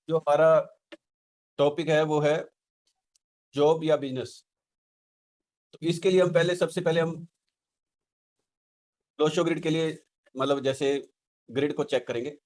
जो हमारा टॉपिक है वो है जॉब या बिजनेस। तो इसके लिए हम सबसे पहले हम लोशो ग्रिड के लिए मतलब जैसे ग्रिड को चेक करेंगे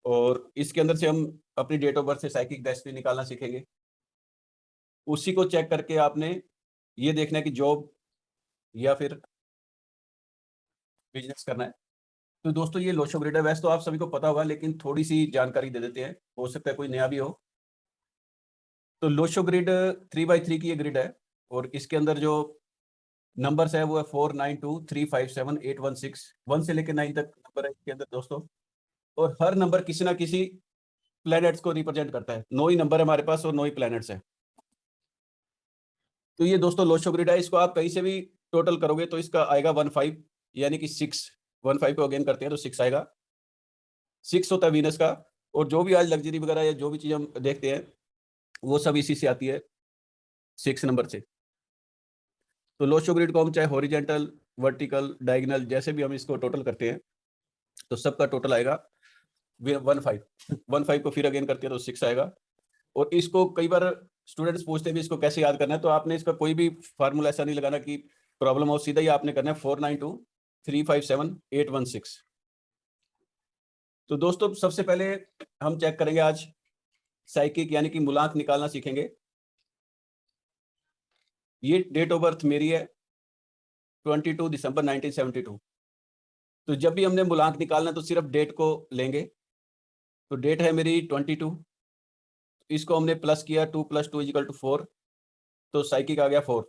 और इसके अंदर से हम अपनी डेट ऑफ बर्थ से साइकिक डेस्टिनी निकालना सीखेंगे। उसी को चेक करके आपने ये देखना है कि जॉब या फिर बिजनेस करना है। तो दोस्तों ये लोशो ग्रिड है, वैसे तो आप सभी को पता होगा लेकिन थोड़ी सी जानकारी दे देते हैं, हो सकता है कोई नया भी हो। तो लोशो ग्रिड 3x3 की ये ग्रिड है और इसके अंदर जो नंबर्स है वो है 4923578161 1 से लेकर 9 तक नंबर है इसके अंदर दोस्तों। और हर नंबर किसी ना किसी प्लैनेट्स को रिप्रेजेंट करता है। 9 ही नंबर है हमारे पास और 9 ही प्लैनेट्स है। तो ये दोस्तों लोशो ग्रिड है, इसको आप कहीं से भी टोटल करोगे तो इसका आएगा 15 यानी कि 6 15 को अगेन करते हैं तो 6 आएगा। 6 होता है वीनस का। और जो भी आज लग्जरी वगैरह या जो भी चीज़ हम देखते हैं वो सब इसी से आती है, 6 नंबर से। तो लोशो ग्रिड को हम चाहे हॉरिजेंटल वर्टिकल डायगोनल जैसे भी हम इसको टोटल करते हैं तो सबका टोटल आएगा 15 को फिर अगेन करते हैं तो 6 आएगा। और इसको कई बार स्टूडेंट्स पूछते हैं भी इसको कैसे याद करना है, तो आपने इसका कोई भी फार्मूला ऐसा नहीं लगाना कि प्रॉब्लम हो, सीधा ही आपने करना है 4923578116। तो दोस्तों सबसे पहले हम चेक करेंगे आज साइकिक यानी कि मूलांक निकालना सीखेंगे। ये डेट ऑफ बर्थ मेरी है 22 दिसंबर 1972। तो जब भी हमने मूलांक निकालना है तो सिर्फ डेट को लेंगे। तो डेट है मेरी 22, इसको हमने प्लस किया 2 + 2 = 4, तो साइकिक आ गया 4।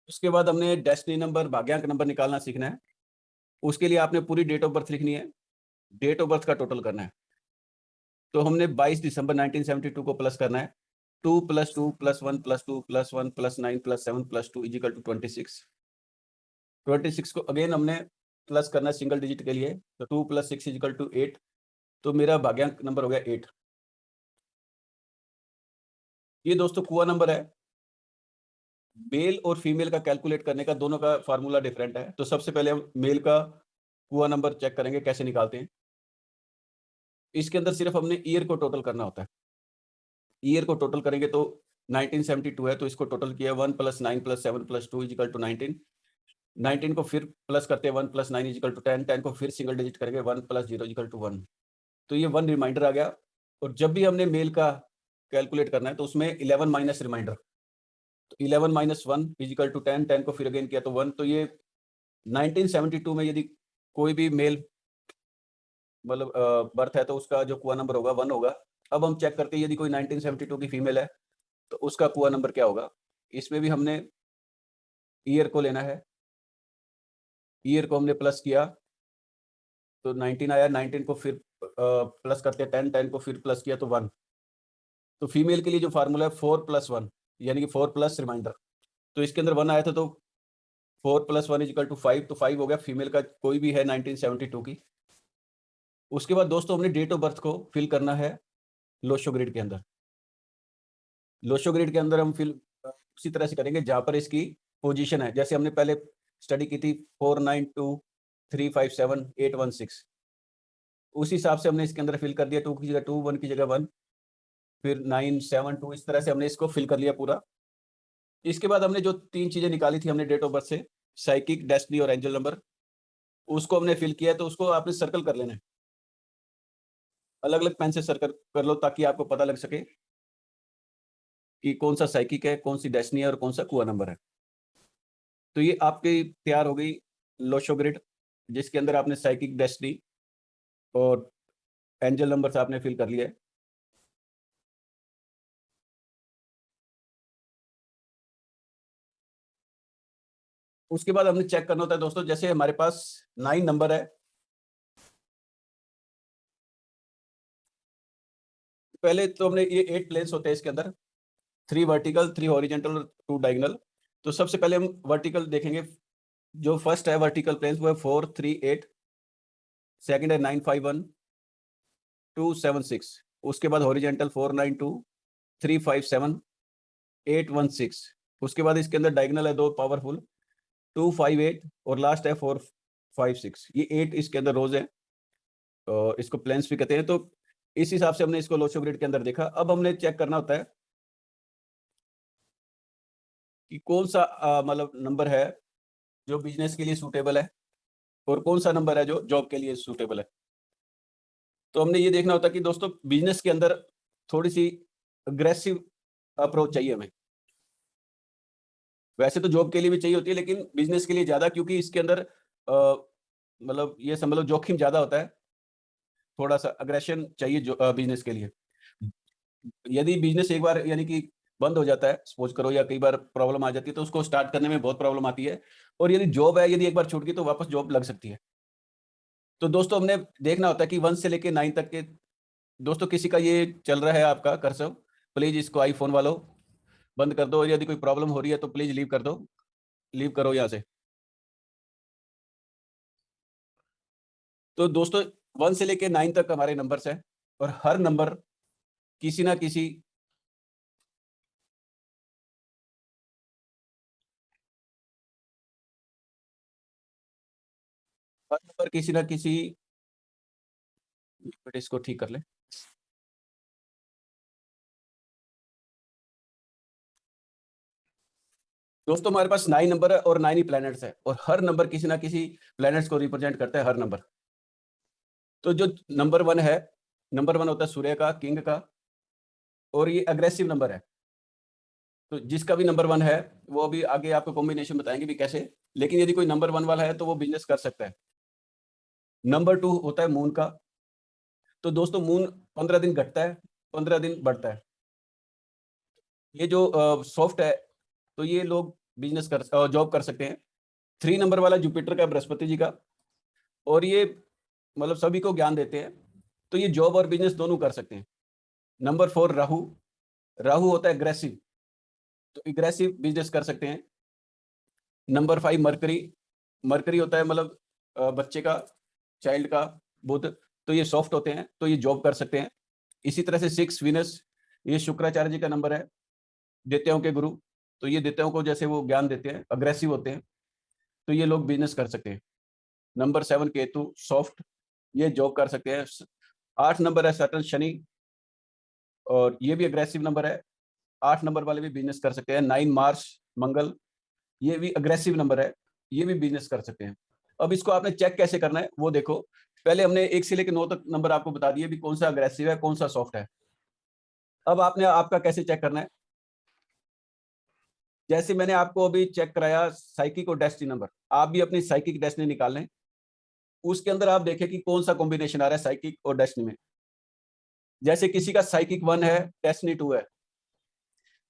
उसके बाद हमने डेस्टिनी नंबर भाग्यांक नंबर निकालना सीखना है। उसके लिए आपने पूरी डेट ऑफ बर्थ लिखनी है, डेट ऑफ बर्थ का टोटल करना है। तो हमने 22 दिसंबर 1972 को प्लस करना है। 2 + 2 + 1 + 2 + 1 + 9 + 7 + 2 = 26। 26 को अगेन हमने प्लस करना है सिंगल डिजिट के लिए, तो 2 + 6 = 8। तो मेरा भाग्यांक नंबर हो गया 8। ये दोस्तों कुआ नंबर है। मेल और फीमेल का कैलकुलेट करने का दोनों का फार्मूला डिफरेंट है। तो सबसे पहले हम मेल का कुआ नंबर चेक करेंगे कैसे निकालते हैं। इसके अंदर सिर्फ हमने ईयर को टोटल करना होता है। ईयर को टोटल करेंगे तो 1972 है तो इसको टोटल किया 1 + 9 + 7 + 2 = 19। 19 को फिर प्लस करते हैं 1 + 9 = 10। 10 को फिर सिंगल डिजिट करेंगे 1 + 0 = 1। तो ये 1 रिमाइंडर आ गया। और जब भी हमने मेल का कैलकुलेट करना है तो उसमें 11 माइनस रिमाइंडर, तो 11 - 1 = 10। 10 को फिर अगेन किया तो 1। तो ये 1972 में यदि कोई भी मेल मतलब बर्थ है तो उसका जो कुआ नंबर होगा 1 होगा। अब हम चेक करते हैं यदि कोई 1972 की फीमेल है तो उसका कुआ नंबर क्या होगा। इसमें भी हमने ईयर को लेना है। ईयर को हमने प्लस किया तो 19 आया। 19 को फिर प्लस करते हैं 10। 10 को फिर प्लस किया तो 1। तो फीमेल के लिए जो फार्मूला है 4 + 1 यानी कि 4 प्लस रिमाइंडर। तो इसके अंदर 1 आया था तो 4 + 1 = 5। तो 5 हो गया फीमेल का कोई भी है 1972 की। उसके बाद दोस्तों हमने डेट ऑफ बर्थ को फिल करना है लोशो ग्रिड के अंदर। लोशो ग्रिड के अंदर हम फिल उसी तरह से करेंगे जहाँ पर इसकी पोजीशन है। जैसे हमने पहले स्टडी की थी 4923578116, उस हिसाब से हमने इसके अंदर फिल कर दिया। 2 की जगह 2, 1 की जगह 1, फिर 972 इस तरह से हमने इसको फिल कर लिया पूरा। इसके बाद हमने जो 3 चीज़ें निकाली थी हमने डेट ऑफ बर्थ से, साइकिक, डेस्टिनी और एंजल नंबर, उसको हमने फिल किया। तो उसको आपने सर्कल कर लेना है, अलग-अलग पेन से सर्कल कर लो ताकि आपको पता लग सके कि कौन सा साइकिक है, कौन सी डेस्टिनी है और कौन सा कुआ नंबर है। तो ये आपकी तैयार हो गई लोशो ग्रिड, जिसके अंदर आपने साइकिक, डेस्टिनी और एंजल नंबर्स आपने फिल कर लिया है। उसके बाद हमने चेक करना होता है दोस्तों, जैसे हमारे पास 9 नंबर है। पहले तो हमने ये 8 प्लेन्स होते हैं इसके अंदर, 3 वर्टिकल, 3 हॉरिजॉन्टल और 2 डायगोनल। तो सबसे पहले हम वर्टिकल देखेंगे। जो फर्स्ट है वर्टिकल प्लेन्स वो है 4 3 8, सेकंड है 9 5 1 2 7 6। उसके बाद हॉरिजॉन्टल 4 9 2 3 5 7 8 1 6। उसके बाद इसके अंदर डायगोनल है 2 पावरफुल 2 5 8 और लास्ट है 4 5 6। ये 8 इसके अंदर रोज है। इसको प्लेन्स भी कहते हैं। तो इस हिसाब से हमने इसको लोशो ग्रिड के अंदर देखा। अब हमने चेक करना होता है कि कौन सा मतलब नंबर है जो बिजनेस के लिए सूटेबल है और कौन सा नंबर है जो जॉब के लिए सूटेबल है। तो हमने ये देखना होता है कि दोस्तों बिजनेस के अंदर थोड़ी सी अग्रेसिव अप्रोच चाहिए हमें। वैसे तो जॉब के लिए भी चाहिए होती है, लेकिन बिजनेस के लिए ज्यादा, क्योंकि इसके अंदर मतलब ये समझ लो जोखिम ज्यादा होता है। थोड़ा सा अग्रेशन चाहिए जो बिजनेस के लिए। यदि बिजनेस एक बार यानी कि बंद हो जाता है, सपोज करो, या कई बार प्रॉब्लम आ जाती है, तो उसको स्टार्ट करने में बहुत प्रॉब्लम आती है। और यदि जॉब है, यदि एक बार छूट गई तो वापस जॉब लग सकती है। तो दोस्तों हमने देखना होता है कि 1 से लेके 9 तक के। दोस्तों किसी का ये चल रहा है आपका कर्सर, प्लीज इसको आईफोन वालों बंद कर दो, और यदि कोई प्रॉब्लम हो रही है तो प्लीज लीव कर दो, लीव करो यहाँ से। तो दोस्तों 1 से लेके 9 तक हमारे नंबर्स हैं, और हर नंबर किसी ना किसी हर नंबर किसी ना किसी, बट इसको ठीक कर ले। दोस्तों हमारे पास 9 नंबर है और 9 ही प्लैनेट्स है, और हर नंबर किसी ना किसी प्लैनेट्स को रिप्रेजेंट करता है, हर नंबर। तो जो नंबर 1 है, नंबर 1 होता है सूर्य का, किंग का, और ये अग्रेसिव नंबर है। तो जिसका भी नंबर 1 है वो अभी आगे आपको कॉम्बिनेशन बताएंगे भी कैसे। लेकिन यदि कोई नंबर 1 वाला है तो वो बिजनेस कर सकता है। नंबर 2 होता है मून का। तो दोस्तों मून 15 दिन घटता है, 15 दिन बढ़ता है। ये जो सॉफ्ट है, तो ये लोग बिजनेस कर जॉब कर सकते हैं। 3 नंबर वाला जुपिटर का, बृहस्पति जी का, और ये मतलब सभी को ज्ञान देते हैं, तो ये जॉब और बिजनेस दोनों कर सकते हैं। नंबर 4 राहु, राहु होता है एग्रेसिव, तो एग्रेसिव बिजनेस कर सकते हैं। नंबर 5 मरकरी, मरकरी होता है मतलब बच्चे का, चाइल्ड का, बुध, तो ये सॉफ्ट होते हैं, तो ये जॉब कर सकते हैं। इसी तरह से 6 विनस, ये शुक्राचार्य जी का नंबर है, देवताओं के गुरु, तो ये देवताओं को जैसे वो ज्ञान देते हैं, अग्रेसिव होते हैं, तो ये लोग बिजनेस कर सकते हैं। नंबर 7 केतु, सॉफ्ट, ये जॉब कर सकते हैं। 8 नंबर है सैटर्न शनि, और ये भी अग्रेसिव नंबर है, 8 नंबर वाले भी बिजनेस कर सकते हैं। 9 मार्च मंगल, ये भी अग्रेसिव नंबर है, ये भी बिजनेस कर सकते हैं। अब इसको आपने चेक कैसे करना है वो देखो। पहले हमने 1 से लेकर 9 तक नंबर आपको बता दिए भी कौन सा अग्रेसिव है, कौन सा सॉफ्ट है। अब आपने आपका कैसे चेक करना है, जैसे मैंने आपको अभी चेक कराया साइकिक और डेस्टिनी नंबर, आप भी अपनी साइकिक डेस्टिनी निकाल लें। उसके अंदर आप देखें कि कौन सा कॉम्बिनेशन आ रहा है साइकिक और डेस्टिनी में। जैसे किसी का साइकिक 1 है, डेस्टिनी 2 है,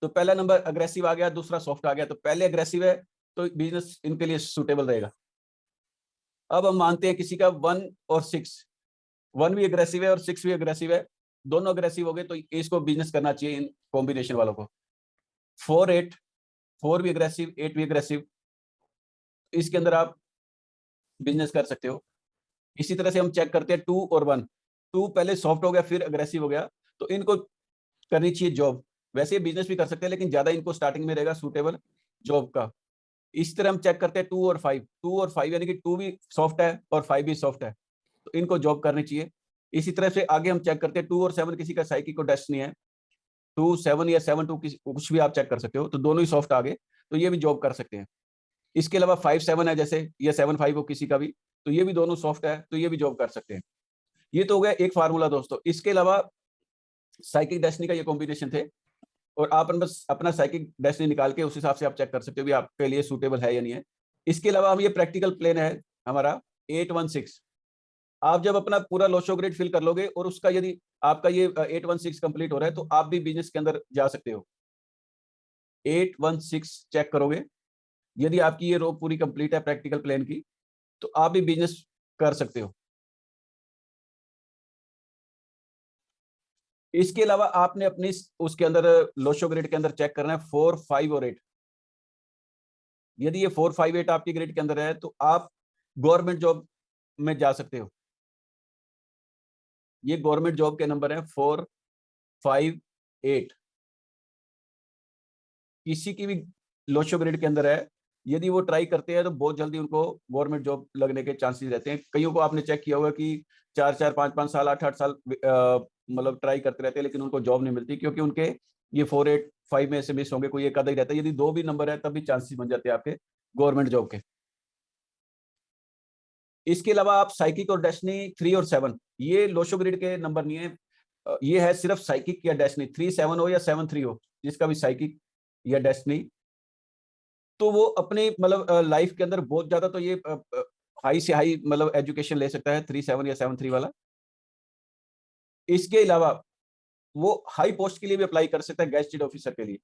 तो पहला नंबर अग्रेसिव आ गया, दूसरा सॉफ्ट आ गया, तो पहले अग्रेसिव है, तो बिजनेस इनके लिए सुटेबल रहेगा। अब हम मानते हैं किसी का 1 और 6, 1 भी अग्रेसिव है और 6 भी अग्रेसिव है, दोनों अग्रेसिव हो गए, तो इसको बिजनेस करना चाहिए इन कॉम्बिनेशन वालों को। 4 8, 4 भी अग्रेसिव, 8 भी अग्रेसिव, इसके अंदर आप बिजनेस कर सकते हो। इसी तरह से हम चेक करते हैं 2 और 1, 2 पहले सॉफ्ट हो गया फिर अग्रेसिव हो गया, तो इनको करनी चाहिए जॉब। वैसे बिजनेस भी कर सकते हैं, लेकिन ज्यादा इनको स्टार्टिंग में रहेगा सूटेबल जॉब का। इस तरह हम चेक करते हैं 2 और 5, 2 और 5 यानी कि 2 भी सॉफ्ट है और 5 भी सॉफ्ट है, तो इनको जॉब करनी चाहिए। इसी तरह से आगे हम चेक करते हैं 2 और 7 किसी का साइकिक को डेस्टिनी है, 2 7 या 7 2 कुछ भी आप चेक कर सकते हो, तो दोनों ही सॉफ्ट आ गए, तो ये भी जॉब कर सकते हैं। इसके अलावा 5 7 है, जैसे ये 7 5 हो किसी का भी, तो ये भी दोनों सॉफ्ट है, तो ये भी जॉब कर सकते हैं। ये तो हो गया एक फार्मूला दोस्तों। इसके अलावा साइकिक डेस्टिनी का ये कॉम्बिनेशन थे, और आप बस अपना साइकिक डेस्टिनी निकाल के उस हिसाब से आप चेक कर सकते हो भी आपके लिए सूटेबल है या नहीं है। इसके अलावा हम ये प्रैक्टिकल प्लान है हमारा 816। आप जब अपना पूरा लोशो ग्रिड फिल कर लोगे और उसका यदि आपका ये 816 कंप्लीट हो रहा है, तो आप भी बिजनेस के अंदर जा सकते हो। 816 चेक करोगे, यदि आपकी ये रो पूरी कंप्लीट है प्रैक्टिकल प्लान की, तो आप भी बिजनेस कर सकते हो। इसके अलावा आपने अपनी उसके अंदर लोशो ग्रिड के अंदर चेक करना है 4 5 और 8। यदि ये 4 5 8 आपकी ग्रिड के अंदर है, तो आप गवर्नमेंट जॉब में जा सकते हो। ये गवर्नमेंट जॉब के नंबर है 4 5 8। किसी की भी लोशो ग्रिड के अंदर है, यदि वो ट्राई करते हैं तो बहुत जल्दी उनको गवर्नमेंट जॉब लगने के चांसेस रहते हैं। कईयों को आपने चेक किया होगा कि 4-4, 5-5 साल, 8-8 साल मतलब ट्राई करते रहते हैं, लेकिन उनको जॉब नहीं मिलती, क्योंकि उनके ये 4, 8, 5 में से मिस होंगे, कोई एक आधा ही रहता है। यदि 2 भी नंबर है तब भी चांसेस बन जाते हैं आपके गवर्नमेंट जॉब के। इसके अलावा आप साइकिक और डेस्टिनी 3 और 7, ये लोशो ग्रिड के नंबर नहीं है। ये है सिर्फ साइकिक या डेस्टिनी, 3-7 हो या 7-3 हो, जिसका भी साइकिक या डेस्टिनी, तो वो अपने मतलब लाइफ के अंदर बहुत ज्यादा तो ये हाई से हाई मतलब एजुकेशन ले सकता है 3-7 या 7-3 वाला। इसके अलावा वो हाई पोस्ट के लिए भी अप्लाई कर सकता है, गैजेटेड ऑफिसर के लिए,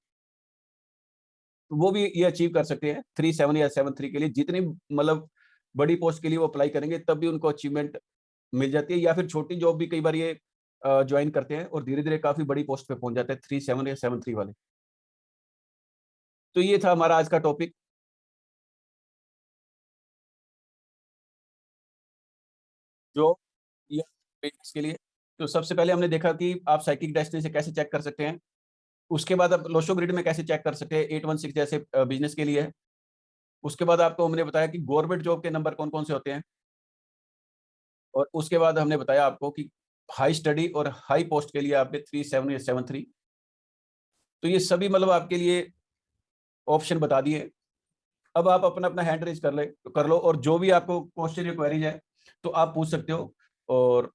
तो वो भी ये अचीव कर सकते हैं 3-7 या 7-3 के लिए। जितनी मतलब बड़ी पोस्ट के लिए वो अप्लाई करेंगे तब भी उनको अचीवमेंट मिल जाती है, या फिर छोटी जॉब भी कई बार ये ज्वाइन करते हैं और धीरे धीरे काफी बड़ी पोस्ट पे पहुंच जाते हैं 3-7 या 7-3 वाले। तो ये था हमारा आज का टॉपिक, जो ये बिजनेस के लिए। तो सबसे पहले हमने देखा कि आप साइकिक डेस्टिनी से कैसे चेक कर सकते हैं। उसके बाद आप लोशो ग्रिड में कैसे चेक कर सकते हैं, 816 जैसे बिजनेस के लिए है। उसके बाद आपको हमने बताया कि गवर्नमेंट जॉब के नंबर कौन कौन से होते हैं। और उसके बाद हमने बताया आपको कि हाई स्टडी और हाई पोस्ट के लिए आपने 3-7 या 7-3। तो ये सभी मतलब आपके लिए ऑप्शन बता दिए। अब आप अपना अपना हैंड रेज कर लो, और जो भी आपको क्वेश्चन या क्वेरीज है तो आप पूछ सकते हो। और